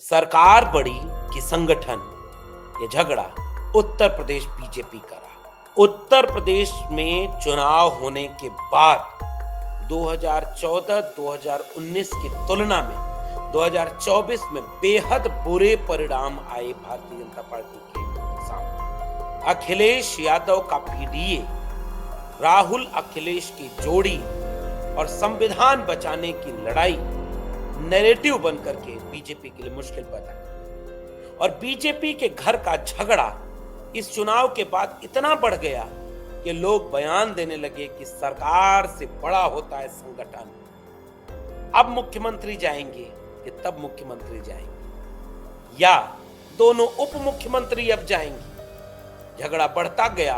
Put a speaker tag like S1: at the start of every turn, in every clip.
S1: सरकार बड़ी कि संगठन, ये झगड़ा उत्तर प्रदेश बीजेपी का रहा। उत्तर प्रदेश में चुनाव होने के बाद 2014-2019 की तुलना में 2024 में बेहद बुरे परिणाम आए भारतीय जनता पार्टी के सामने। अखिलेश यादव का पीडीए, राहुल अखिलेश की जोड़ी और संविधान बचाने की लड़ाई नैरेटिव बनकर के बीजेपी के लिए मुश्किल पैदा कर, और बीजेपी के घर का झगड़ा इस चुनाव के बाद इतना बढ़ गया कि लोग बयान देने लगे कि सरकार से बड़ा होता है संगठन। अब मुख्यमंत्री जाएंगे कि तब मुख्यमंत्री जाएंगे या दोनों उप मुख्यमंत्री अब जाएंगे। झगड़ा बढ़ता गया,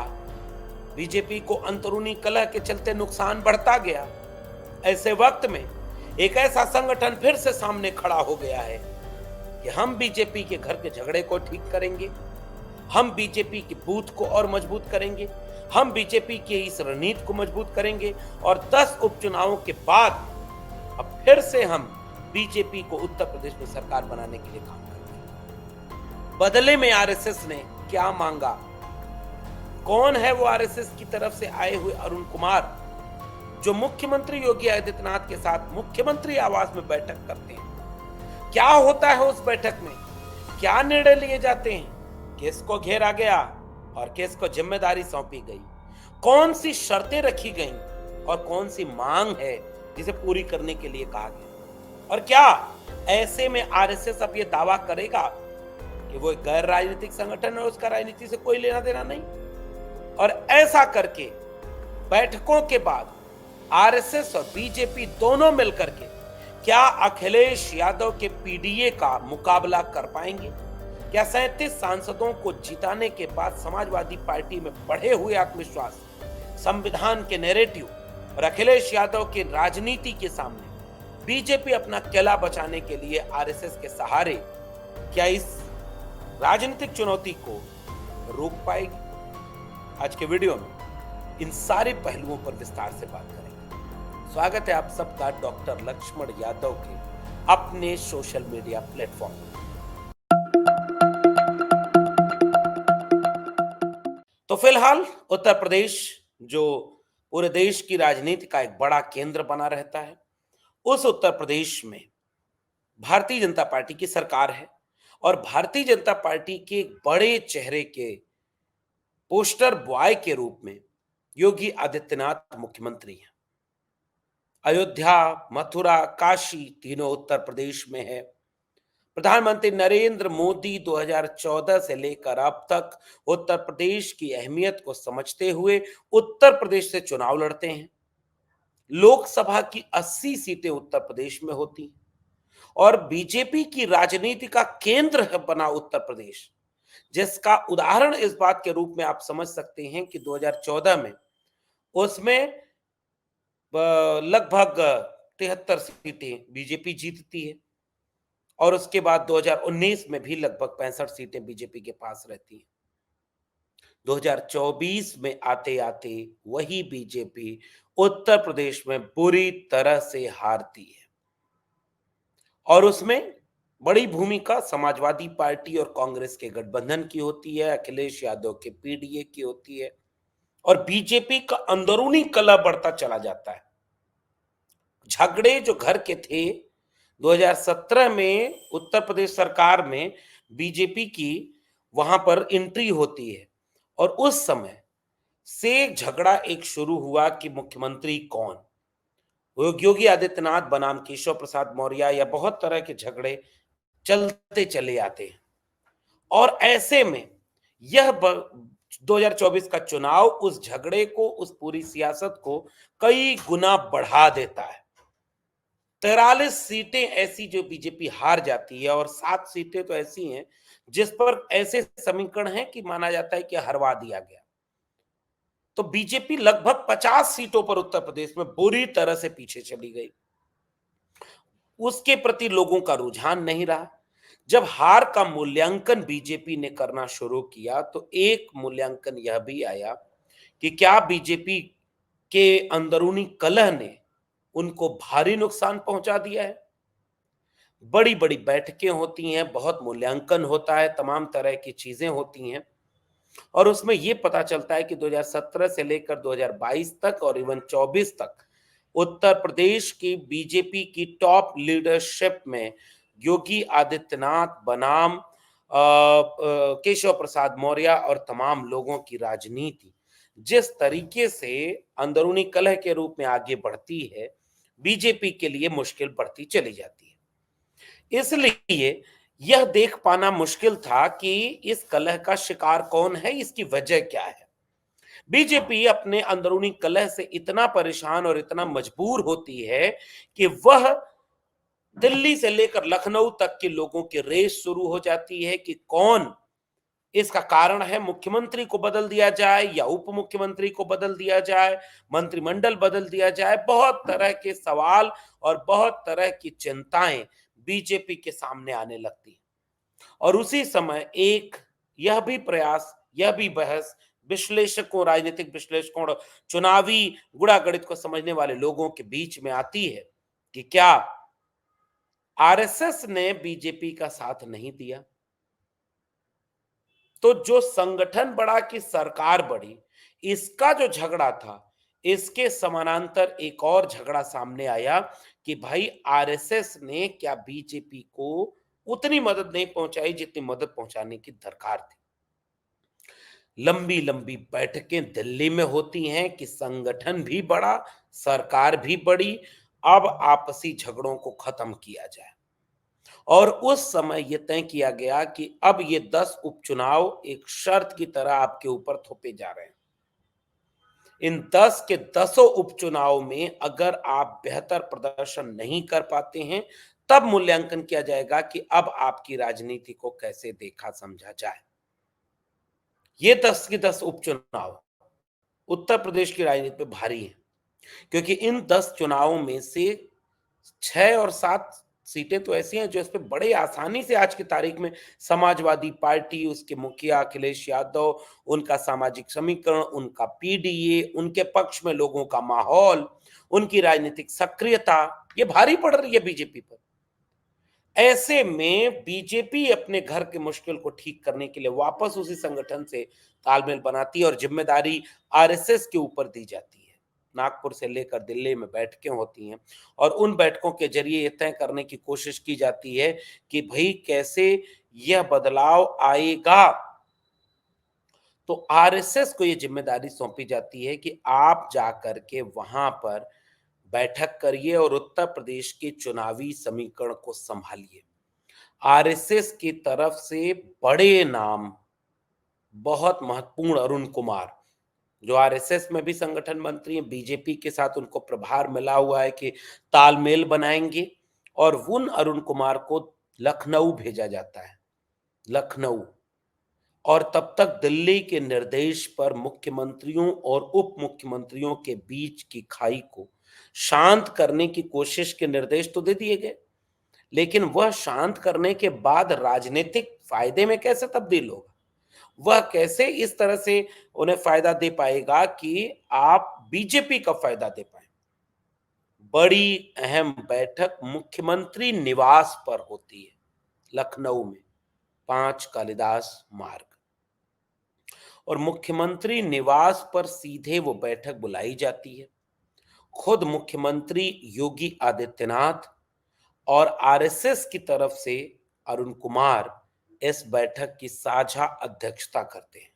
S1: बीजेपी को अंदरूनी कलह के चलते नुकसान बढ़ता गया। ऐसे वक्त में एक ऐसा संगठन फिर से सामने खड़ा हो गया है कि हम बीजेपी के घर के झगड़े को ठीक करेंगे, हम बीजेपी के बूथ को और मजबूत करेंगे, हम बीजेपी के इस रणनीति को मजबूत करेंगे और 10 उपचुनावों के बाद अब फिर से हम बीजेपी को उत्तर प्रदेश में सरकार बनाने के लिए काम करेंगे। बदले में आरएसएस ने क्या मांगा? कौन है वो आरएसएस की तरफ से आए हुए अरुण कुमार जो मुख्यमंत्री योगी आदित्यनाथ के साथ मुख्यमंत्री आवास में बैठक करते हैं? क्या होता है उस बैठक में? क्या निर्णय लिए जाते हैं? किसको घेरा गया और किसको जिम्मेदारी सौंपी गई? कौन सी शर्तें रखी गई और कौन सी मांग है जिसे पूरी करने के लिए कहा गया? और क्या ऐसे में आरएसएस अब ये दावा करेगा कि वो एक गैर राजनीतिक संगठन है, उसका राजनीति से कोई लेना देना नहीं? और ऐसा करके बैठकों के बाद आरएसएस और बीजेपी दोनों मिलकर के क्या अखिलेश यादव के पीडीए का मुकाबला कर पाएंगे? क्या 37 सांसदों को जिताने के बाद समाजवादी पार्टी में बढ़े हुए आत्मविश्वास, संविधान के नैरेटिव और अखिलेश यादव के राजनीति के सामने बीजेपी अपना किला बचाने के लिए आरएसएस के सहारे क्या इस राजनीतिक चुनौती को रोक पाएगी? आज के वीडियो में इन सारे पहलुओं पर विस्तार से बात करेंगे। स्वागत है आप सबका डॉक्टर लक्ष्मण यादव के अपने सोशल मीडिया प्लेटफॉर्म। तो फिलहाल उत्तर प्रदेश जो पूरे देश की राजनीति का एक बड़ा केंद्र बना रहता है, उस उत्तर प्रदेश में भारतीय जनता पार्टी की सरकार है और भारतीय जनता पार्टी के एक बड़े चेहरे के पोस्टर बॉय के रूप में योगी आदित्यनाथ मुख्यमंत्री हैं। अयोध्या, मथुरा, काशी तीनों उत्तर प्रदेश में है। प्रधानमंत्री नरेंद्र मोदी 2014 से लेकर अब तक उत्तर प्रदेश की अहमियत को समझते हुए उत्तर प्रदेश से चुनाव लड़ते हैं। लोकसभा की 80 सीटें उत्तर प्रदेश में होती हैं और बीजेपी की राजनीति का केंद्र है बना उत्तर प्रदेश, जिसका उदाहरण इस बात के रूप में आप समझ सकते हैं कि 2014 में उसमें लगभग 73 सीटें बीजेपी जीतती है और उसके बाद 2019 में भी लगभग 65 सीटें बीजेपी के पास रहती हैं। 2024 में आते आते वही बीजेपी उत्तर प्रदेश में बुरी तरह से हारती है और उसमें बड़ी भूमिका समाजवादी पार्टी और कांग्रेस के गठबंधन की होती है, अखिलेश यादव के पीडीए की होती है और बीजेपी का अंदरूनी कलह बढ़ता चला जाता है। झगड़े जो घर के थे 2017 में उत्तर प्रदेश सरकार में बीजेपी की वहां पर एंट्री होती है और उस समय से झगड़ा एक शुरू हुआ कि मुख्यमंत्री कौन, योगी आदित्यनाथ बनाम केशव प्रसाद मौर्य, या बहुत तरह के झगड़े चलते चले आते हैं। और ऐसे में यह 2024 का चुनाव उस झगड़े को, उस पूरी सियासत को कई गुना बढ़ा देता है। 43 सीटें ऐसी जो बीजेपी हार जाती है और 7 सीटें तो ऐसी हैं जिस पर ऐसे समीकरण हैं कि माना जाता है कि हरवा दिया गया। तो बीजेपी लगभग 50 सीटों पर उत्तर प्रदेश में बुरी तरह से पीछे चली गई। उसके प्रति लोगों का रुझान नहीं रहा। जब हार का मूल्यांकन बीजेपी ने करना शुरू किया तो एक मूल्यांकन यह भी आया कि क्या बीजेपी के अंदरूनी कलह ने उनको भारी नुकसान पहुंचा दिया है। बड़ी बड़ी बैठकें होती हैं, बहुत मूल्यांकन होता है, तमाम तरह की चीजें होती हैं और उसमें ये पता चलता है कि 2017 से लेकर 2022 तक और इवन 24 तक उत्तर प्रदेश की बीजेपी की टॉप लीडरशिप में योगी आदित्यनाथ बनाम केशव प्रसाद मौर्य और तमाम लोगों की राजनीति जिस तरीके से अंदरूनी कलह के रूप में आगे बढ़ती है, बीजेपी के लिए मुश्किल बढ़ती चली जाती है। इसलिए यह देख पाना मुश्किल था कि इस कलह का शिकार कौन है, इसकी वजह क्या है। बीजेपी अपने अंदरूनी कलह से इतना परेशान और इतना मजबूर होती है कि वह दिल्ली से लेकर लखनऊ तक के लोगों की रेस शुरू हो जाती है कि कौन इसका कारण है। मुख्यमंत्री को बदल दिया जाए या उप मुख्यमंत्री को बदल दिया जाए, मंत्रिमंडल बदल दिया जाए। बहुत तरह के सवाल और बहुत तरह की चिंताएं बीजेपी के सामने आने लगती हैं और उसी समय एक यह भी प्रयास, यह भी बहस विश्लेषकों, राजनीतिक विश्लेषकों और चुनावी गुणागणित को समझने वाले लोगों के बीच में आती है कि क्या आरएसएस ने बीजेपी का साथ नहीं दिया तो जो संगठन बढ़ा कि सरकार बढ़ी, इसका जो झगड़ा था, इसके समानांतर एक और झगड़ा सामने आया कि भाई आरएसएस ने क्या बीजेपी को उतनी मदद नहीं पहुंचाई जितनी मदद पहुंचाने की दरकार थी। लंबी लंबी बैठकें दिल्ली में होती हैं कि संगठन भी बढ़ा, सरकार भी बढ़ी, अब आपसी झगड़ों को खत्म किया जाए और उस समय यह तय किया गया कि अब ये 10 उपचुनाव एक शर्त की तरह आपके ऊपर थोपे जा रहे हैं। इन 10 के 10 उपचुनाव में अगर आप बेहतर प्रदर्शन नहीं कर पाते हैं, तब मूल्यांकन किया जाएगा कि अब आपकी राजनीति को कैसे देखा समझा जाए। ये 10 के 10 उपचुनाव उत्तर प्रदेश की राजनीति में भारी है क्योंकि इन 10 चुनावों में से 6 और 7 सीटें तो ऐसी हैं जो इस पे बड़े आसानी से आज की तारीख में समाजवादी पार्टी, उसके मुखिया अखिलेश यादव, उनका सामाजिक समीकरण, उनका पीडीए, उनके पक्ष में लोगों का माहौल, उनकी राजनीतिक सक्रियता, ये भारी पड़ रही है बीजेपी पर। ऐसे में बीजेपी अपने घर के मुश्किल को ठीक करने के लिए वापस उसी संगठन से तालमेल बनाती है और जिम्मेदारी आरएसएस के ऊपर दी जाती है। नागपुर से लेकर दिल्ली में बैठकें होती हैं और उन बैठकों के जरिए ये तय करने की कोशिश की जाती है कि भाई कैसे यह बदलाव आएगा। तो आरएसएस को ये जिम्मेदारी सौंपी जाती है कि आप जाकर के वहां पर बैठक करिए और उत्तर प्रदेश के चुनावी समीकरण को संभालिए। आरएसएस की तरफ से बड़े नाम, बहुत महत्वपूर्ण अरुण कुमार, जो आरएसएस में भी संगठन मंत्री हैं, बीजेपी के साथ उनको प्रभार मिला हुआ है कि तालमेल बनाएंगे और उन अरुण कुमार को लखनऊ भेजा जाता है। लखनऊ और तब तक दिल्ली के निर्देश पर मुख्यमंत्रियों और उप मुख्यमंत्रियों के बीच की खाई को शांत करने की कोशिश के निर्देश तो दे दिए गए, लेकिन वह शांत करने के बाद राजनीतिक फायदे में कैसे तब्दील होगा, वह कैसे इस तरह से उन्हें फायदा दे पाएगा कि आप बीजेपी का फायदा दे पाए। बड़ी अहम बैठक मुख्यमंत्री निवास पर होती है लखनऊ में, 5 कालिदास मार्ग, और मुख्यमंत्री निवास पर सीधे वो बैठक बुलाई जाती है। खुद मुख्यमंत्री योगी आदित्यनाथ और आरएसएस की तरफ से अरुण कुमार इस बैठक की साझा अध्यक्षता करते हैं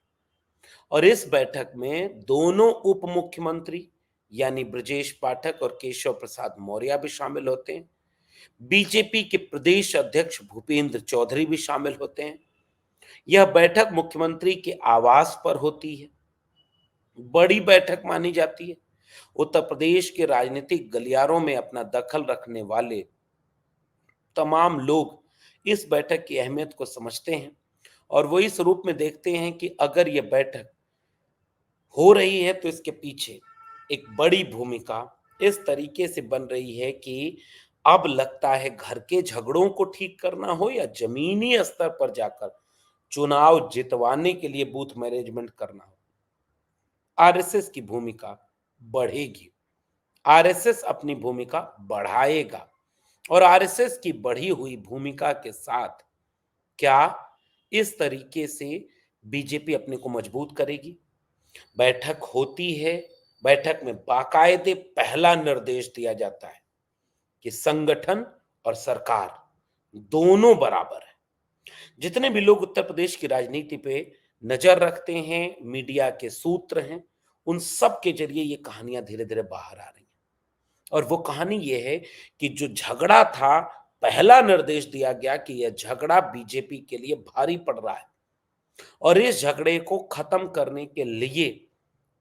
S1: और इस बैठक में दोनों उप मुख्यमंत्री यानी ब्रजेश पाठक और केशव प्रसाद मौर्य भी शामिल होते हैं। बीजेपी के प्रदेश अध्यक्ष भूपेंद्र चौधरी भी शामिल होते हैं। यह बैठक मुख्यमंत्री के आवास पर होती है। बड़ी बैठक मानी जाती है। उत्तर प्रदेश के राजनीतिक गलियारों में अपना दखल रखने वाले तमाम लोग इस बैठक की अहमियत को समझते हैं और वो इस रूप में देखते हैं कि अगर ये बैठक हो रही है तो इसके पीछे एक बड़ी भूमिका इस तरीके से बन रही है कि अब लगता है घर के झगड़ों को ठीक करना हो या जमीनी स्तर पर जाकर चुनाव जितवाने के लिए बूथ मैनेजमेंट करना हो, आरएसएस की भूमिका बढ़ेगी। आरएसएस अपनी भूमिका बढ़ाएगा और आरएसएस की बढ़ी हुई भूमिका के साथ क्या इस तरीके से बीजेपी अपने को मजबूत करेगी? बैठक होती है, बैठक में बाकायदे पहला निर्देश दिया जाता है कि संगठन और सरकार दोनों बराबर है। जितने भी लोग उत्तर प्रदेश की राजनीति पे नजर रखते हैं, मीडिया के सूत्र हैं, उन सब के जरिए ये कहानियां धीरे-धीरे बाहर आ रही हैं। और वो कहानी ये है कि जो झगड़ा था, पहला निर्देश दिया गया कि यह झगड़ा बीजेपी के लिए भारी पड़ रहा है और इस झगड़े को खत्म करने के लिए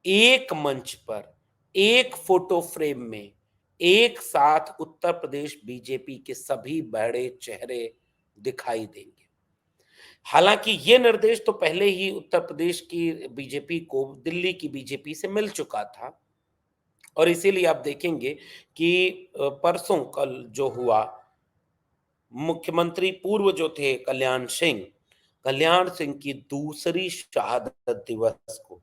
S1: एक मंच पर, एक फोटो फ्रेम में, एक साथ उत्तर प्रदेश बीजेपी के सभी बड़े चेहरे दिखाई देंगे। हालांकि ये निर्देश तो पहले ही उत्तर प्रदेश की बीजेपी को दिल्ली की बीजेपी से मिल चुका था और इसीलिए आप देखेंगे कि परसों कल जो हुआ, मुख्यमंत्री पूर्व जो थे कल्याण सिंह की दूसरी शहादत दिवस को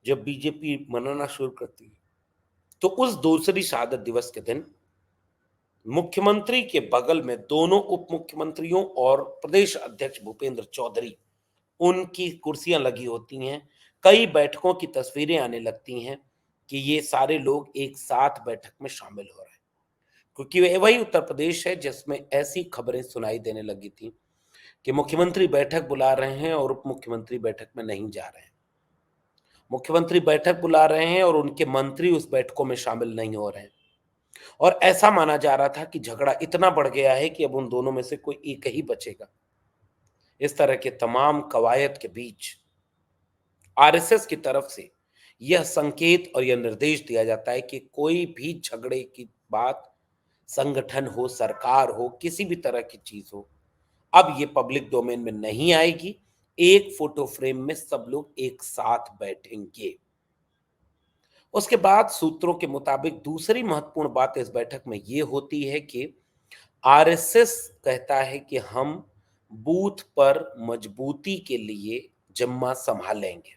S1: जब बीजेपी मनाना शुरू करती है, तो उस दूसरी शहादत दिवस के दिन मुख्यमंत्री के बगल में दोनों उप मुख्यमंत्रियों और प्रदेश अध्यक्ष भूपेंद्र चौधरी, उनकी कुर्सियां लगी होती हैं। कई बैठकों की तस्वीरें आने लगती हैं कि ये सारे लोग एक साथ बैठक में शामिल हो रहे हैं, क्योंकि वही उत्तर प्रदेश है जिसमें ऐसी खबरें सुनाई देने लगी थी कि मुख्यमंत्री बैठक बुला रहे हैं और उप मुख्यमंत्री बैठक में नहीं जा रहे हैं। मुख्यमंत्री बैठक बुला रहे हैं और उनके मंत्री उस बैठकों में शामिल नहीं हो रहे हैं और ऐसा माना जा रहा था कि झगड़ा इतना बढ़ गया है कि अब उन दोनों में से कोई एक ही बचेगा। इस तरह के तमाम कवायद के बीच आरएसएस की तरफ से यह संकेत और यह निर्देश दिया जाता है कि कोई भी झगड़े की बात, संगठन हो, सरकार हो, किसी भी तरह की चीज हो, अब ये पब्लिक डोमेन में नहीं आएगी। एक फोटो फ्रेम में सब लोग एक साथ बैठेंगे। उसके बाद सूत्रों के मुताबिक दूसरी महत्वपूर्ण बात इस बैठक में ये होती है कि आरएसएस कहता है कि हम बूथ पर मजबूती के लिए जिम्मा संभालेंगे।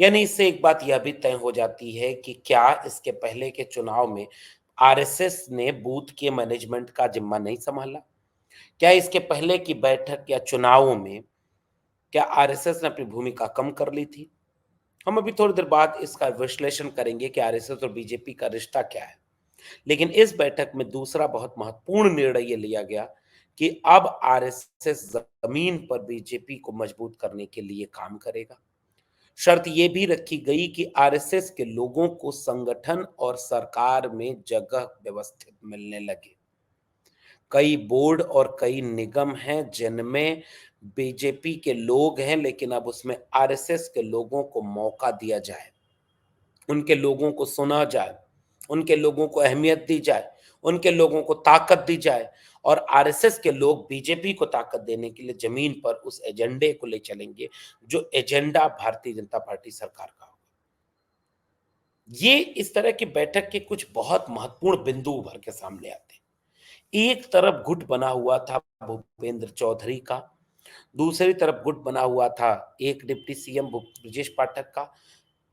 S1: यानी इससे एक बात यह भी तय हो जाती है कि क्या इसके पहले के चुनाव में आरएसएस ने बूथ के मैनेजमेंट का जिम्मा नहीं संभाला? क्या इसके पहले की बैठक या चुनावों में क्या आरएसएस ने अपनी भूमिका कम कर ली थी? हम अभी थोड़ी देर बाद इसका विश्लेषण करेंगे कि आरएसएस और बीजेपी का रिश्ता क्या है। लेकिन इस बैठक में दूसरा बहुत महत्वपूर्ण निर्णय ये लिया गया कि अब आरएसएस जमीन पर बीजेपी को मजबूत करने के लिए काम करेगा। शर्त यह भी रखी गई कि आरएसएस के लोगों को संगठन और सरकार में जगह व्यवस्थित मिलने लगे। कई बोर्ड और कई निगम हैं जिनमें बीजेपी के लोग हैं, लेकिन अब उसमें आरएसएस के लोगों को मौका दिया जाए, उनके लोगों को सुना जाए, उनके लोगों को अहमियत दी जाए, उनके लोगों को ताकत दी जाए और आरएसएस के लोग बीजेपी को ताकत देने के लिए जमीन पर उस एजेंडे को ले चलेंगे जो एजेंडा भारतीय जनता पार्टी सरकार का होगा। ये इस तरह की बैठक के कुछ बहुत महत्वपूर्ण बिंदु उभर के सामने आते हैं। एक तरफ गुट बना हुआ था भूपेंद्र चौधरी का, दूसरी तरफ गुट बना हुआ था एक डिप्टी सीएम ब्रजेश पाठक का,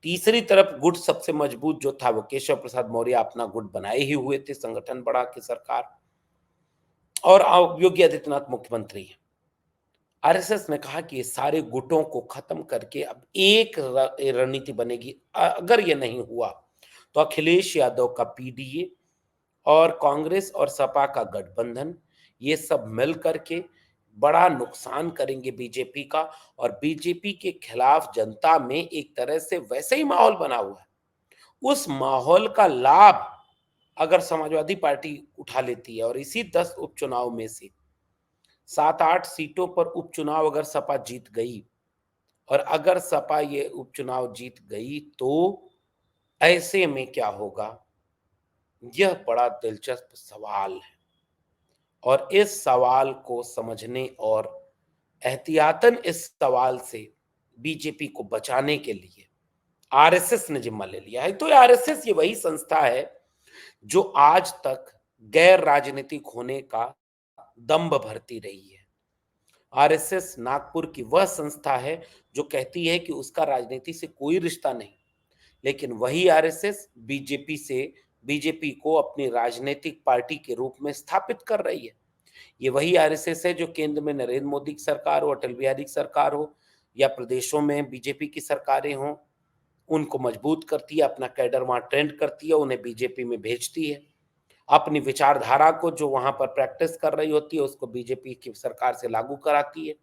S1: तीसरी तरफ गुट सबसे मजबूत जो था वो केशव प्रसाद मौर्य अपना गुट बनाए ही हुए थे, संगठन बढ़ा के सरकार, और योगी आदित्यनाथ मुख्यमंत्री हैं। आरएसएस ने कहा कि ये सारे गुटों को खत्म करके अब एक रणनीति बनेगी। अगर ये नहीं हुआ तो अखिलेश यादव का पीडीए और कांग्रेस और सपा का गठबंधन, ये सब मिल करके बड़ा नुकसान करेंगे बीजेपी का और बीजेपी के खिलाफ जनता में एक तरह से वैसे ही माहौल बना हुआ है। उस माहौल का लाभ अगर समाजवादी पार्टी उठा लेती है और इसी 10 उपचुनाव में से 7-8 सीटों पर उपचुनाव अगर सपा जीत गई और अगर सपा ये उपचुनाव जीत गई तो ऐसे में क्या होगा, यह बड़ा दिलचस्प सवाल है। और इस सवाल को समझने और एहतियातन इस सवाल से बीजेपी को बचाने के लिए आरएसएस ने जिम्मा ले लिया है। तो आरएसएस ये वही संस्था है जो आज तक गैर राजनीतिक होने का दंभ भरती रही है। आरएसएस नागपुर की वह संस्था है जो कहती है कि उसका राजनीति से कोई रिश्ता नहीं, लेकिन वही आरएसएस बीजेपी से बीजेपी को अपनी राजनीतिक पार्टी के रूप में स्थापित कर रही है। ये वही आरएसएस है जो केंद्र में नरेंद्र मोदी की सरकार हो, अटल बिहारी की सरकार हो या प्रदेशों में बीजेपी की सरकारें हों, उनको मजबूत करती है, अपना कैडर वहाँ ट्रेंड करती है, उन्हें बीजेपी में भेजती है। अपनी विचारधारा को जो वहाँ पर प्रैक्टिस कर रही होती है, उसको बीजेपी की सरकार से लागू कराती है।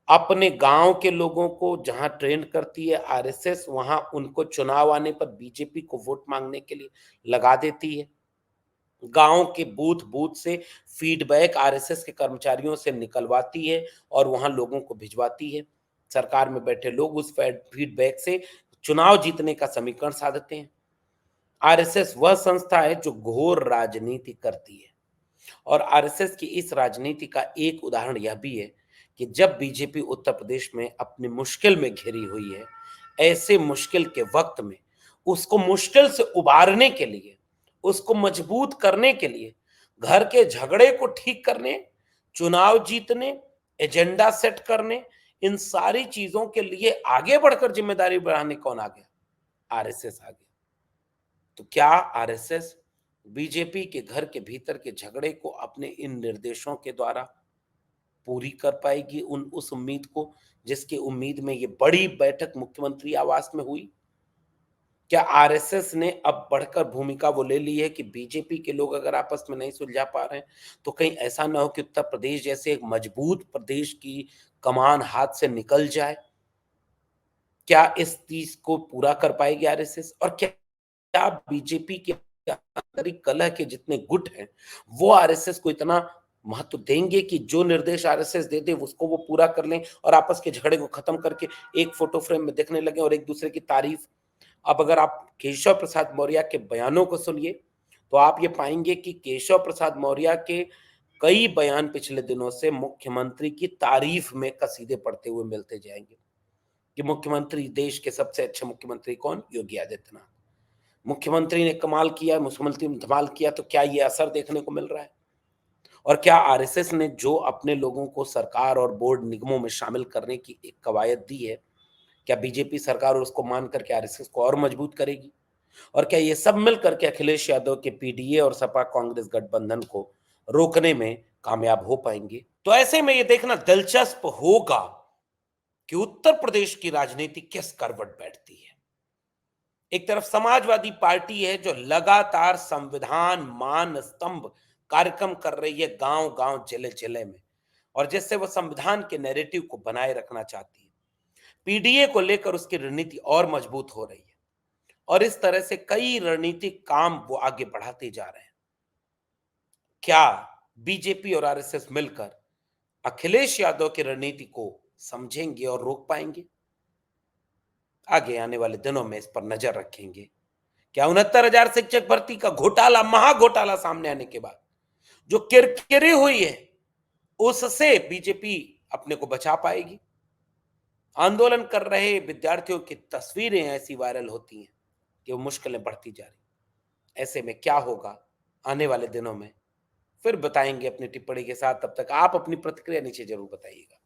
S1: अपने गाँव के लोगों को जहाँ ट्रेंड करती है आरएसएस, वहाँ उनको चुनाव आने पर बीजेपी को वोट माँगने के लिए लगा देती है। गाँव के बूथ-बूथ से फीडबैक आरएसएस के कर्मचारियों से निकलवाती है और वहाँ लोगों को भिजवाती है। सरकार में बैठे लोग उस फीडबैक से चुनाव जीतने का समीकरण साधते हैं। आरएसएस वह संस्था है जो घोर राजनीति करती है और आरएसएस की इस राजनीति का एक उदाहरण यह भी है कि जब बीजेपी उत्तर प्रदेश में अपनी मुश्किल में घिरी हुई है, ऐसे मुश्किल के वक्त में उसको मुश्किल से उबारने के लिए, उसको मजबूत करने के लिए, घर के झगड़े को ठीक करने, चुनाव जीतने, एजेंडा सेट करने, इन सारी चीजों के लिए आगे बढ़कर जिम्मेदारी बढ़ाने कौन आ गया? आरएसएस आ गया। तो क्या आरएसएस बीजेपी के घर के भीतर के झगड़े को अपने इन निर्देशों के द्वारा पूरी कर पाएगी उन उस उम्मीद को जिसकी उम्मीद में ये बड़ी बैठक मुख्यमंत्री आवास में हुई? क्या आरएसएस ने अब बढ़कर भूमिका वो ले ली है कि बीजेपी के लोग अगर आपस में नहीं सुलझा पा रहे हैं, तो कहीं ऐसा ना हो कि उत्तर प्रदेश जैसे एक मजबूत प्रदेश की कमान हाथ से निकल जाए? क्या इस चीज को पूरा कर पाएगी आरएसएस? और क्या बीजेपी के आंतरिक कलह के जितने गुट हैं, वो आरएसएस को इतना महत्व देंगे कि जो निर्देश आरएसएस दे दे उसको वो पूरा कर लें और आपस के झगड़े को खत्म करके एक फोटो फ्रेम में देखने लगे और एक दूसरे की तारीफ? अब अगर आप केशव प्रसाद मौर्य के बयानों को सुनिए, तो आप ये पाएंगे कि केशव प्रसाद मौर्य के कई बयान पिछले दिनों से मुख्यमंत्री की तारीफ में कसीदे पढ़ते हुए मिलते जाएंगे कि मुख्यमंत्री, देश के सबसे अच्छे मुख्यमंत्री कौन? योगी आदित्यनाथ। मुख्यमंत्री ने कमाल किया, मुख्यमंत्री ने धमाल किया, तो क्या ये असर देखने को मिल रहा है? और क्या आरएसएस ने जो अपने लोगों को सरकार और बोर्ड निगमों में शामिल करने की एक कवायद दी है, क्या बीजेपी सरकार उसको मान करके आरएसएस को और मजबूत करेगी? और क्या ये सब मिल करके अखिलेश यादव के पीडीए और सपा कांग्रेस गठबंधन को रोकने में कामयाब हो पाएंगे? तो ऐसे में ये देखना दिलचस्प होगा कि उत्तर प्रदेश की राजनीति किस करवट बैठती है। एक तरफ समाजवादी पार्टी है जो लगातार संविधान मान स्तंभ कार्यक्रम कर रही है गांव गांव जिले जिले में, और जिससे वो संविधान के नैरेटिव को बनाए रखना चाहती है। पीडीए को लेकर उसकी रणनीति और मजबूत हो रही है और इस तरह से कई रणनीतिक काम वो आगे बढ़ाते जा रहे हैं। क्या बीजेपी और आरएसएस मिलकर अखिलेश यादव की रणनीति को समझेंगे और रोक पाएंगे? आगे आने वाले दिनों में इस पर नजर रखेंगे। क्या 69,000 शिक्षक भर्ती का घोटाला, महाघोटाला सामने आने के बाद जो किरकिरी हुई है, उससे बीजेपी अपने को बचा पाएगी? आंदोलन कर रहे विद्यार्थियों की तस्वीरें ऐसी वायरल होती हैं कि वो मुश्किलें बढ़ती जा रही। ऐसे में क्या होगा आने वाले दिनों में, फिर बताएंगे अपनी टिप्पणी के साथ। तब तक आप अपनी प्रतिक्रिया नीचे जरूर बताइएगा।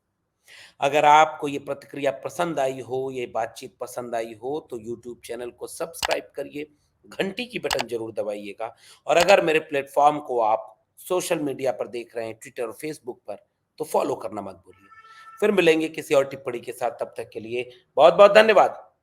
S1: अगर आपको ये प्रतिक्रिया पसंद आई हो, ये बातचीत पसंद आई हो, तो यूट्यूब चैनल को सब्सक्राइब करिए, घंटी की बटन जरूर दबाइएगा। और अगर मेरे प्लेटफॉर्म को आप सोशल मीडिया पर देख रहे हैं, ट्विटर और फेसबुक पर, तो फॉलो करना मत भूलिए। फिर मिलेंगे किसी और टिप्पणी के साथ, तब तक के लिए बहुत बहुत धन्यवाद।